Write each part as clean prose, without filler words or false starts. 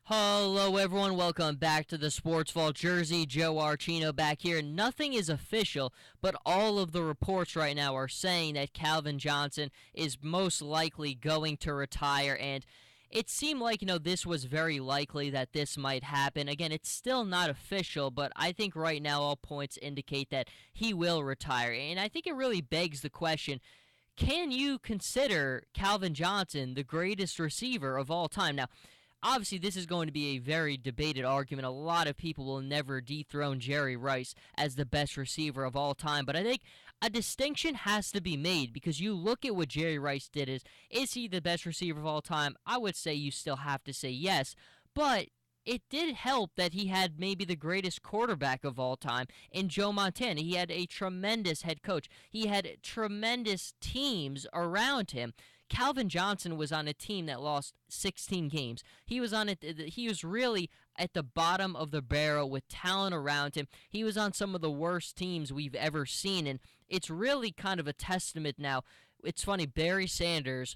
Hello, everyone. Welcome back to the Sports Vault Jersey. Joe Archino back here. Nothing is official, but all of the reports right now are saying that Calvin Johnson is most likely going to retire, and it seemed like, this was very likely that this might happen. Again, it's still not official, but I think right now all points indicate that he will retire. And I think it really begs the question, can you consider Calvin Johnson the greatest receiver of all time? Now, obviously, this is going to be a very debated argument. A lot of people will never dethrone Jerry Rice as the best receiver of all time, but I think a distinction has to be made because you look at what Jerry Rice did. Is he the best receiver of all time? I would say you still have to say yes, but it did help that he had maybe the greatest quarterback of all time in Joe Montana. He had a tremendous head coach. He had tremendous teams around him. Calvin Johnson was on a team that lost 16 games. He was on it. He was really at the bottom of the barrel with talent around him. He was on some of the worst teams we've ever seen, and it's really kind of a testament now. It's funny, Barry Sanders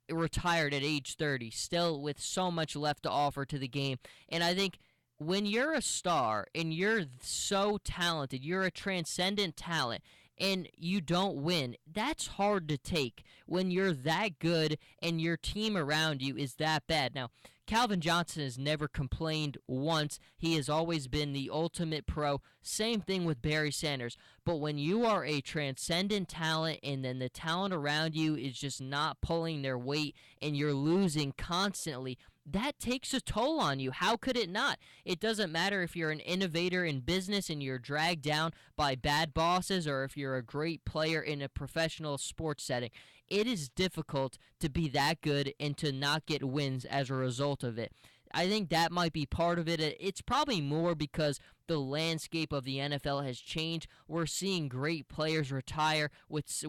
retired at age 30, still with so much left to offer to the game. And I think when you're a star and you're so talented, you're a transcendent talent, and you don't win, that's hard to take when you're that good and your team around you is that bad. Now, Calvin Johnson has never complained once. He has always been the ultimate pro. Same thing with Barry Sanders. But when you are a transcendent talent and then the talent around you is just not pulling their weight and you're losing constantly, that takes a toll on you. How could it not? It doesn't matter if you're an innovator in business and you're dragged down by bad bosses or if you're a great player in a professional sports setting. It is difficult to be that good and to not get wins as a result of it. I think that might be part of it. It's probably more because the landscape of the NFL has changed. We're seeing great players retire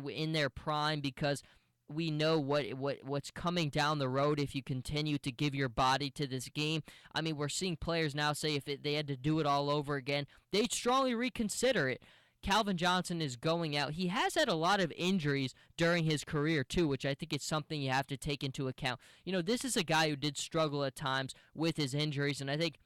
in their prime because we know what's coming down the road if you continue to give your body to this game. I mean, we're seeing players now say if they had to do it all over again, they'd strongly reconsider it. Calvin Johnson is going out. He has had a lot of injuries during his career, too, which I think is something you have to take into account. This is a guy who did struggle at times with his injuries, and I think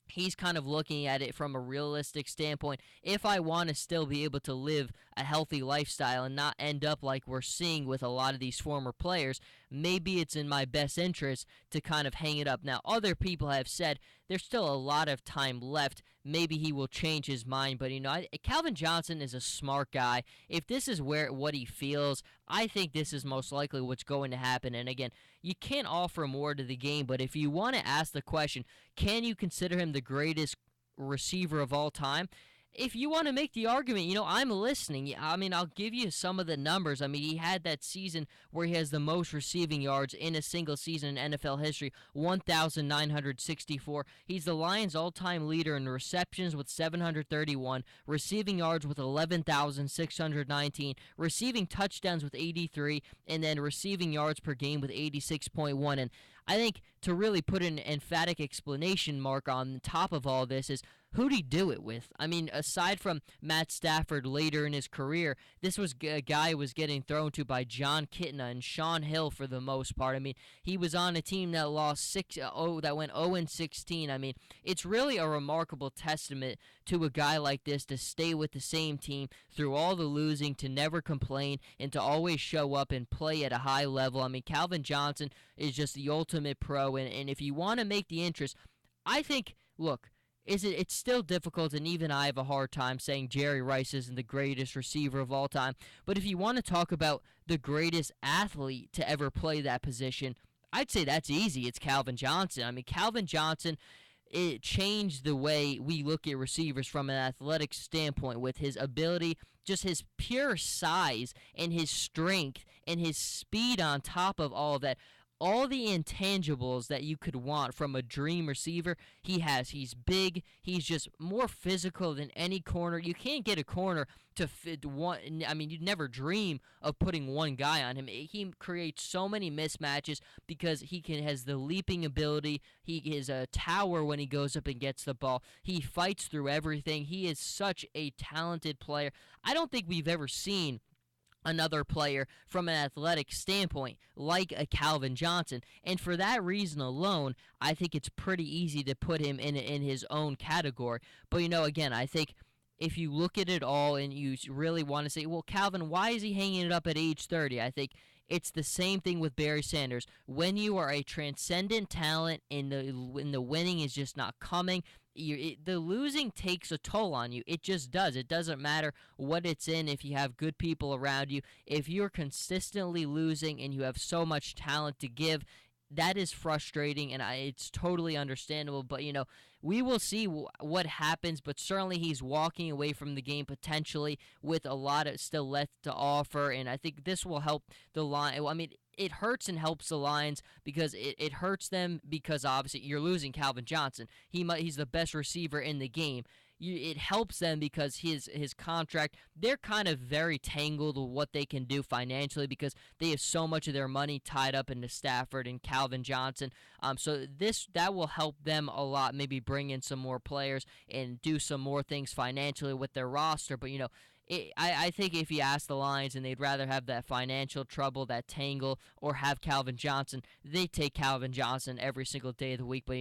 he's kind of looking at it from a realistic standpoint. If I want to still be able to live a healthy lifestyle and not end up like we're seeing with a lot of these former players, maybe it's in my best interest to kind of hang it up. Now, other people have said there's still a lot of time left. Maybe he will change his mind, but Calvin Johnson is a smart guy. If this is what he feels, I think this is most likely what's going to happen. And again, you can't offer more to the game, but if you want to ask the question, can you consider him the greatest receiver of all time? If you want to make the argument, I'm listening. I mean, I'll give you some of the numbers. I mean, he had that season where he has the most receiving yards in a single season in NFL history, 1,964. He's the Lions' all-time leader in receptions with 731, receiving yards with 11,619, receiving touchdowns with 83, and then receiving yards per game with 86.1. And I think to really put an emphatic explanation mark on top of all this is, who'd he do it with? I mean, aside from Matt Stafford later in his career, this was a guy who was getting thrown to by John Kitna and Sean Hill for the most part. I mean, he was on a team that that went 0-16. I mean, it's really a remarkable testament to a guy like this to stay with the same team through all the losing, to never complain, and to always show up and play at a high level. I mean, Calvin Johnson is just the ultimate pro, and if you want to make the interest, I think, look, it's still difficult, and even I have a hard time saying Jerry Rice isn't the greatest receiver of all time. But if you want to talk about the greatest athlete to ever play that position, I'd say that's easy. It's Calvin Johnson. I mean, Calvin Johnson, it changed the way we look at receivers from an athletic standpoint with his ability, just his pure size and his strength and his speed on top of all of that. All the intangibles that you could want from a dream receiver, he has. He's big. He's just more physical than any corner. You can't get a corner to fit one. I mean, you'd never dream of putting one guy on him. He creates so many mismatches because has the leaping ability. He is a tower when he goes up and gets the ball. He fights through everything. He is such a talented player. I don't think we've ever seen another player from an athletic standpoint, like a Calvin Johnson. And for that reason alone, I think it's pretty easy to put him in his own category. But again, I think if you look at it all and you really want to say, well, Calvin, why is he hanging it up at age 30? I think it's the same thing with Barry Sanders. When you are a transcendent talent and the winning is just not coming, the losing takes a toll on you. It just does. It doesn't matter what it's in if you have good people around you. If you're consistently losing and you have so much talent to give, that is frustrating, and it's totally understandable. But we will see what happens. But certainly, he's walking away from the game potentially with a lot of still left to offer, and I think this will help the line. I mean, it hurts and helps the Lions because it hurts them because obviously you're losing Calvin Johnson. He's the best receiver in the game. It helps them because his contract, they're kind of very tangled with what they can do financially because they have so much of their money tied up into Stafford and Calvin Johnson. So that will help them a lot. Maybe bring in some more players and do some more things financially with their roster. But I think if you ask the Lions and they'd rather have that financial trouble, that tangle, or have Calvin Johnson, they take Calvin Johnson every single day of the week. But,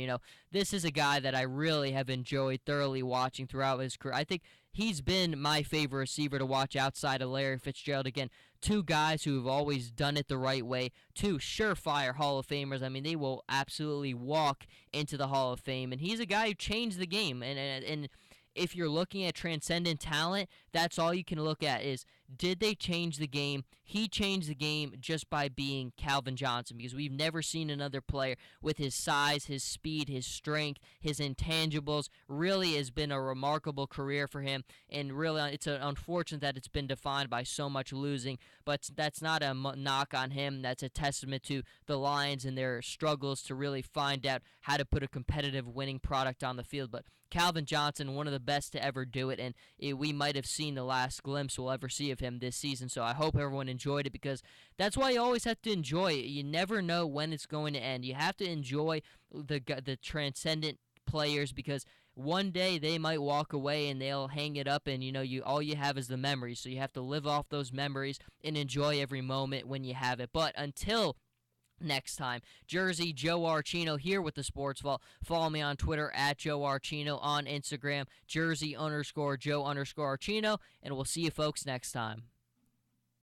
this is a guy that I really have enjoyed thoroughly watching throughout his career. I think he's been my favorite receiver to watch outside of Larry Fitzgerald. Again, two guys who have always done it the right way, two surefire Hall of Famers. I mean, they will absolutely walk into the Hall of Fame. And he's a guy who changed the game. And if you're looking at transcendent talent, that's all you can look at is, did they change the game? He changed the game just by being Calvin Johnson, because we've never seen another player with his size, his speed, his strength, his intangibles. Really has been a remarkable career for him, and really it's unfortunate that it's been defined by so much losing, but that's not a knock on him. That's a testament to the Lions and their struggles to really find out how to put a competitive winning product on the field. But Calvin Johnson, one of the best to ever do it, and we might have seen the last glimpse we'll ever see of him this season. So I hope everyone enjoyed it, because that's why you always have to enjoy it. You never know when it's going to end. You have to enjoy the transcendent players, because one day they might walk away and they'll hang it up, and all you have is the memories. So you have to live off those memories and enjoy every moment when you have it. But until next time, Jersey Joe Archino here with the Sports Vault. Follow me on Twitter at Joe Archino, on Instagram Jersey_Joe_Archino, and we'll see you folks next time.